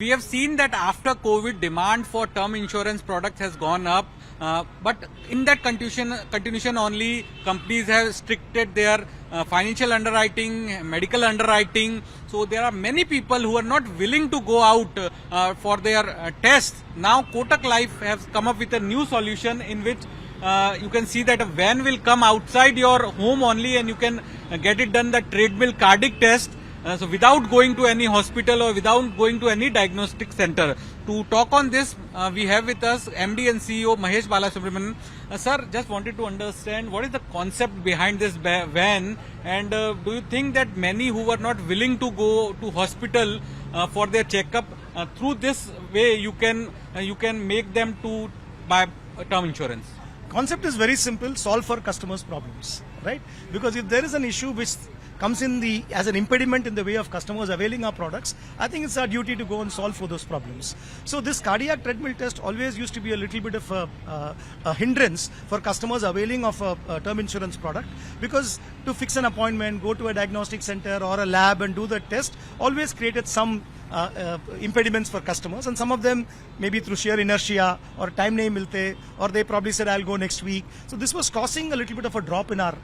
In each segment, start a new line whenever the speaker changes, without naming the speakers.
We have seen that after COVID, demand for term insurance products has gone up. But in that continuation only, companies have restricted their financial underwriting, medical underwriting. So there are many people who are not willing to go out for their tests. Now Kotak Life has come up with a new solution in which you can see that a van will come outside your home only and you can get it done the treadmill cardiac test. So without going to any hospital or without going to any diagnostic center. To talk on this, we have with us MD and CEO Mahesh Balasubramanian. Sir, just wanted to understand what is the concept behind this van, and do you think that many who were not willing to go to hospital for their checkup, through this way you can make them to buy term insurance?
Concept is very simple: solve for customers' problems, right? Because if there is an issue which comes in as an impediment in the way of customers availing our products, I think it's our duty to go and solve for those problems. So this cardiac treadmill test always used to be a little bit of a hindrance for customers availing of a term insurance product, because to fix an appointment, go to a diagnostic center or a lab and do the test always created some impediments for customers, and some of them maybe through sheer inertia or time nahi milte, or they probably said I'll go next week. So this was causing a little bit of a drop in our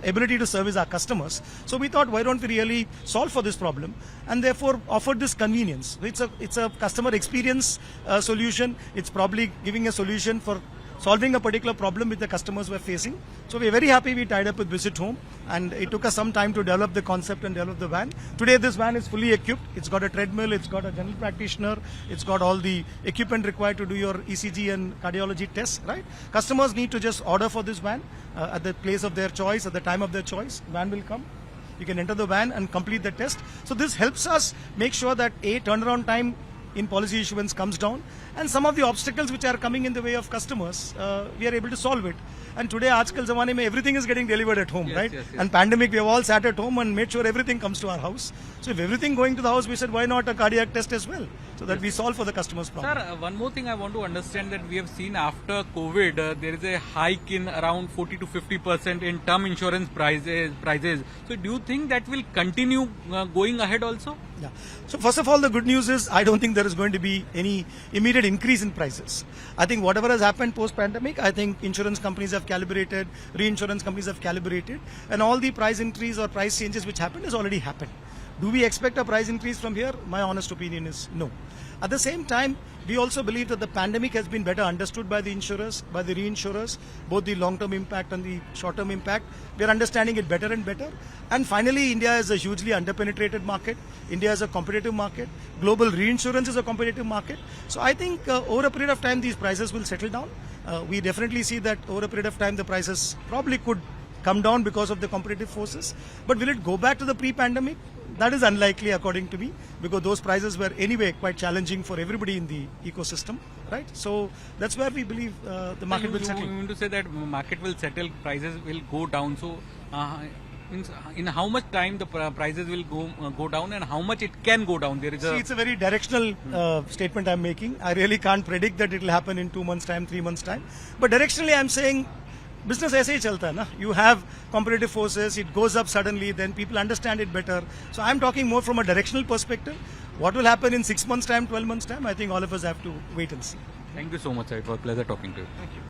ability to service our customers. So we thought, why don't we really solve for this problem, and therefore offered this convenience. It's a customer experience solution. It's probably giving a solution for solving a particular problem which the customers were facing. So we're very happy we tied up with Visit Home, and it took us some time to develop the concept and develop the van. Today this van is fully equipped. It's got a treadmill, it's got a general practitioner, it's got all the equipment required to do your ECG and cardiology tests, right? Customers need to just order for this van at the place of their choice, at the time of their choice. Van will come. You can enter the van and complete the test. So this helps us make sure that turnaround time in policy issuance comes down, and some of the obstacles which are coming in the way of customers, we are able to solve it. And today, aajkal zamane mein, everything is getting delivered at home, right? Yes. And pandemic, we have all sat at home and made sure everything comes to our house. So if everything going to the house, we said, why not a cardiac test as well? So that we solve for the customer's problem.
Sir, one more thing I want to understand, that we have seen after COVID, there is a hike in around 40 to 50% in term insurance prices. So do you think that will continue going ahead also?
Yeah. So first of all, the good news is I don't think there is going to be any immediate increase in prices. I think whatever has happened post-pandemic, I think insurance companies have calibrated, reinsurance companies have calibrated, and all the price increase or price changes which happened has already happened. Do we expect a price increase from here? My honest opinion is no. At the same time, we also believe that the pandemic has been better understood by the insurers, by the reinsurers, both the long-term impact and the short-term impact. We are understanding it better and better. And finally, India is a hugely underpenetrated market. India is a competitive market. Global reinsurance is a competitive market. So I think over a period of time, these prices will settle down. We definitely see that over a period of time, the prices probably could come down because of the competitive forces. But will it go back to the pre-pandemic? That is unlikely, according to me, because those prices were anyway quite challenging for everybody in the ecosystem, right? So that's where we believe the market will settle.
You mean to say that market will settle, prices will go down. So in how much time the prices will go down, and how much it can go down?
It's a very directional statement I'm making. I really can't predict that it will happen in 2 months' time, 3 months' time. But directionally, I'm saying business ऐसे ही चलता है ना. You have competitive forces, it goes up suddenly, then people understand it better. So I'm talking more from a directional perspective. What will happen in 6 months' time, 12 months' time, I think all of us have to wait and see.
Thank you so much, sir. It was a pleasure talking to you.
Thank you.